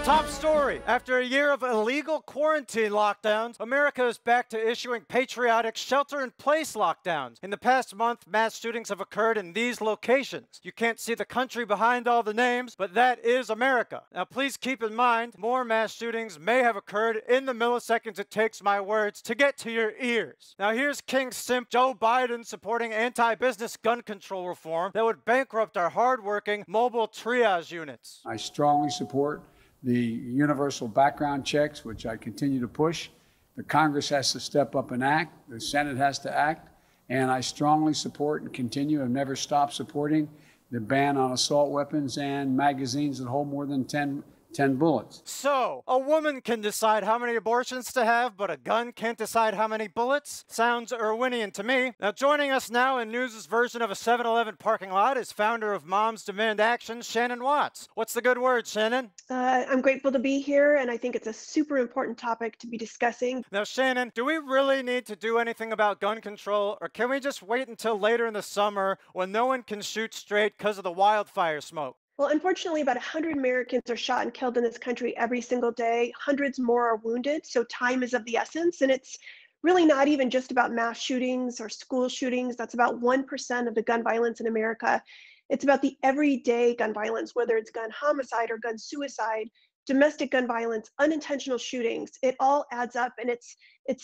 Top story. After a year of illegal quarantine lockdowns, America is back to issuing patriotic shelter-in-place lockdowns. In the past month, mass shootings have occurred in these locations. You can't see the country behind all the names, but that is America. Now, please keep in mind, more mass shootings may have occurred in the milliseconds it takes my words to get to your ears. Now, here's King Simp Joe Biden supporting anti-business gun control reform that would bankrupt our hardworking mobile triage units. I strongly support the universal background checks, which I continue to push. The Congress has to step up and act. The Senate has to act. And I strongly support and continue and never stop supporting the ban on assault weapons and magazines that hold more than 10 bullets. So, a woman can decide how many abortions to have, but a gun can't decide how many bullets? Sounds Orwellian to me. Now, joining us now in News' version of a 7-Eleven parking lot is founder of Moms Demand Action, Shannon Watts. What's the good word, Shannon? I'm grateful to be here, and I think it's a super important topic to be discussing. Now, Shannon, do we really need to do anything about gun control, or can we just wait until later in the summer when no one can shoot straight because of the wildfire smoke? Well, unfortunately, about 100 Americans are shot and killed in this country every single day. Hundreds more are wounded, so time is of the essence. And it's really not even just about mass shootings or school shootings. That's about 1% of the gun violence in America. It's about the everyday gun violence, whether it's gun homicide or gun suicide, domestic gun violence, unintentional shootings. It all adds up, and it's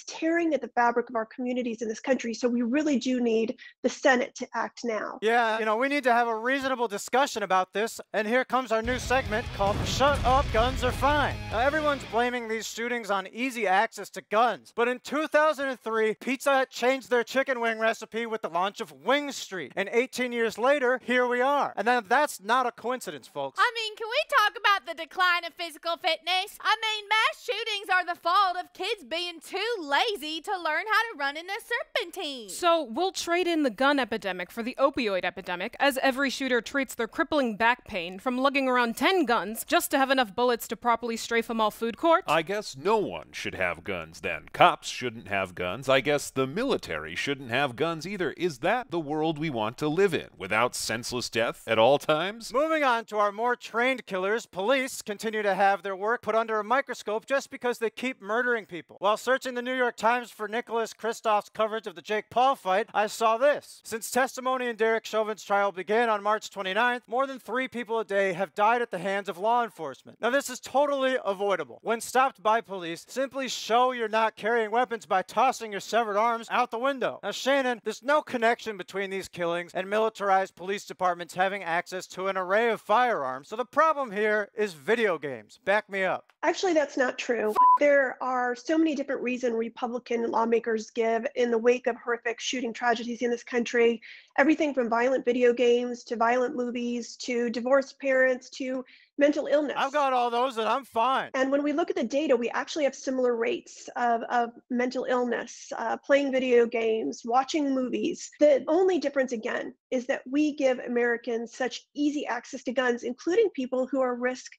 tearing at the fabric of our communities in this country. So we really do need the Senate to act now. Yeah, we need to have a reasonable discussion about this. And here comes our new segment called Shut Up, Guns Are Fine. Now, everyone's blaming these shootings on easy access to guns. But in 2003, Pizza Hut changed their chicken wing recipe with the launch of Wing Street. And 18 years later, here we are. And then that's not a coincidence, folks. I mean, can we talk about the decline of physical fitness? I mean, mass shootings are the fault of kids being too lazy to learn how to run in a serpentine. So we'll trade in the gun epidemic for the opioid epidemic, as every shooter treats their crippling back pain from lugging around 10 guns just to have enough bullets to properly strafe a mall food court. I guess no one should have guns then. Cops shouldn't have guns. I guess the military shouldn't have guns either. Is that the world we want to live in, without senseless death at all times? Moving on to our more trained killers, police continue to have their work put under a microscope just because they keep murdering people. While searching the New York Times for Nicholas Kristof's coverage of the Jake Paul fight, I saw this. Since testimony in Derek Chauvin's trial began on March 29th, more than 3 people a day have died at the hands of law enforcement. Now, this is totally avoidable. When stopped by police, simply show you're not carrying weapons by tossing your severed arms out the window. Now, Shannon, there's no connection between these killings and militarized police departments having access to an array of firearms, so the problem here is video games. Back me up. Actually, that's not true. There are so many different reasons Republican lawmakers give in the wake of horrific shooting tragedies in this country. Everything from violent video games to violent movies to divorced parents to mental illness. I've got all those and I'm fine. And when we look at the data, we actually have similar rates of mental illness, playing video games, watching movies. The only difference, again, is that we give Americans such easy access to guns, including people who are risk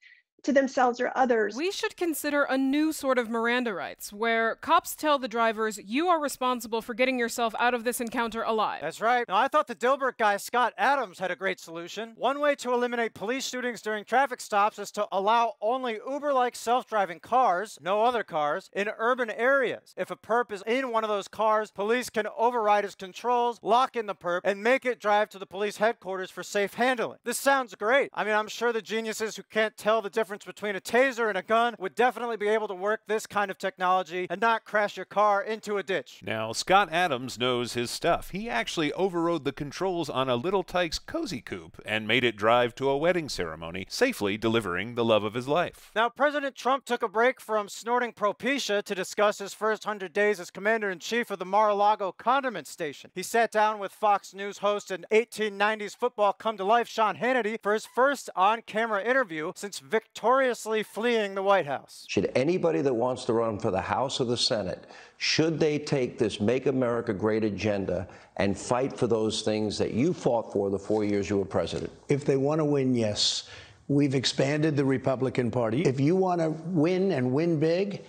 to themselves or others. We should consider a new sort of Miranda rights, where cops tell the drivers, you are responsible for getting yourself out of this encounter alive. That's right. Now, I thought the Dilbert guy, Scott Adams, had a great solution. One way to eliminate police shootings during traffic stops is to allow only Uber-like self-driving cars, no other cars, in urban areas. If a perp is in one of those cars, police can override his controls, lock in the perp, and make it drive to the police headquarters for safe handling. This sounds great. I mean, I'm sure the geniuses who can't tell the difference between a taser and a gun would definitely be able to work this kind of technology and not crash your car into a ditch. Now, Scott Adams knows his stuff. He actually overrode the controls on a Little Tikes cozy coupe and made it drive to a wedding ceremony, safely delivering the love of his life. Now, President Trump took a break from snorting Propecia to discuss his first 100 days as commander-in-chief of the Mar-a-Lago condiment station. He sat down with Fox News host and 1890s football come-to-life Sean Hannity for his first on-camera interview since victoriously fleeing the White House. Should anybody that wants to run for the House or the Senate, should they take this Make America Great agenda and fight for those things that you fought for the 4 years you were president? If they want to win, yes. We've expanded the Republican Party. If you want to win and win big,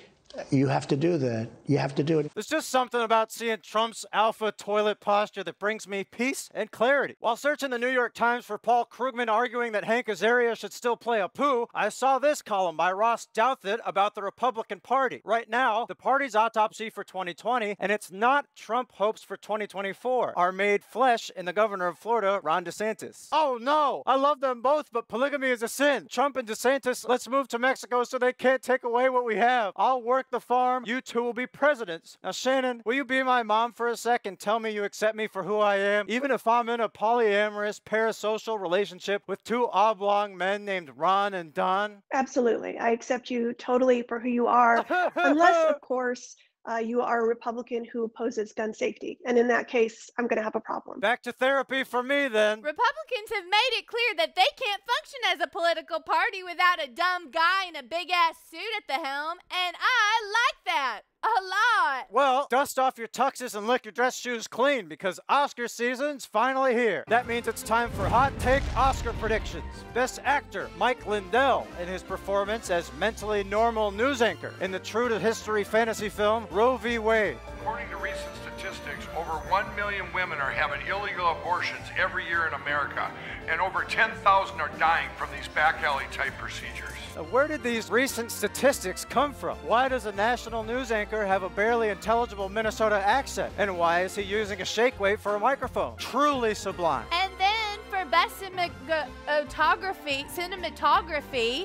You have to do that. You have to do it. There's just something about seeing Trump's alpha toilet posture that brings me peace and clarity. While searching the New York Times for Paul Krugman arguing that Hank Azaria should still play a poo, I saw this column by Ross Douthat about the Republican Party. Right now, the party's autopsy for 2020, and it's not Trump hopes for 2024, are made flesh in the governor of Florida, Ron DeSantis. Oh no! I love them both, but polygamy is a sin. Trump and DeSantis, let's move to Mexico so they can't take away what we have. I'll work the farm, you two will be presidents. Now Shannon, will you be my mom for a sec and tell me you accept me for who I am, even if I'm in a polyamorous parasocial relationship with two oblong men named Ron and Don? Absolutely. I accept you totally for who you are, unless, of course, you are a Republican who opposes gun safety. And in that case, I'm going to have a problem. Back to therapy for me then. Republicans have made it clear that they can't function as a political party without a dumb guy in a big-ass suit at the helm, and I like that a lot. Well, dust off your tuxes and lick your dress shoes clean because Oscar season's finally here. That means it's time for Hot Take Oscar predictions. Best Actor, Mike Lindell, in his performance as mentally normal news anchor in the true-to-history fantasy film Roe v. Wade. According to recent statistics, over 1 million women are having illegal abortions every year in America, and over 10,000 are dying from these back alley type procedures. Where did these recent statistics come from? Why does a national news anchor have a barely intelligible Minnesota accent? And why is he using a shake weight for a microphone? Truly sublime. And then for best cinematography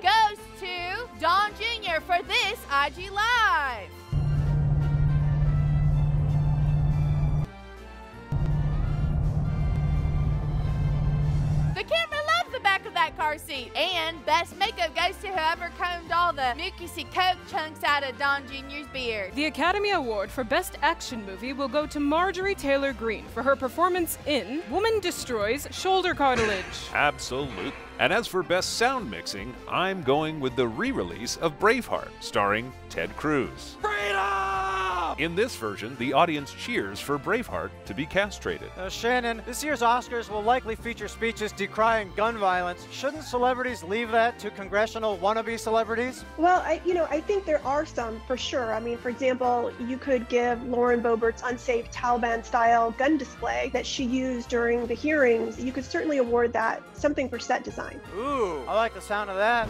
goes to Don Jr. for this IG Live. The camera loves the back of that car seat. And best makeup goes to whoever combed all the mucusy coke chunks out of Don Jr.'s beard. The Academy Award for Best Action Movie will go to Marjorie Taylor Greene for her performance in Woman Destroys Shoulder Cartilage. Absolute. And as for best sound mixing, I'm going with the re-release of Braveheart, starring Ted Cruz. Freedom! In this version, the audience cheers for Braveheart to be castrated. Shannon, this year's Oscars will likely feature speeches decrying gun violence. Shouldn't celebrities leave that to congressional wannabe celebrities? Well, I think there are some for sure. I mean, for example, you could give Lauren Boebert's unsafe Taliban-style gun display that she used during the hearings. You could certainly award that something for set design. Ooh, I like the sound of that.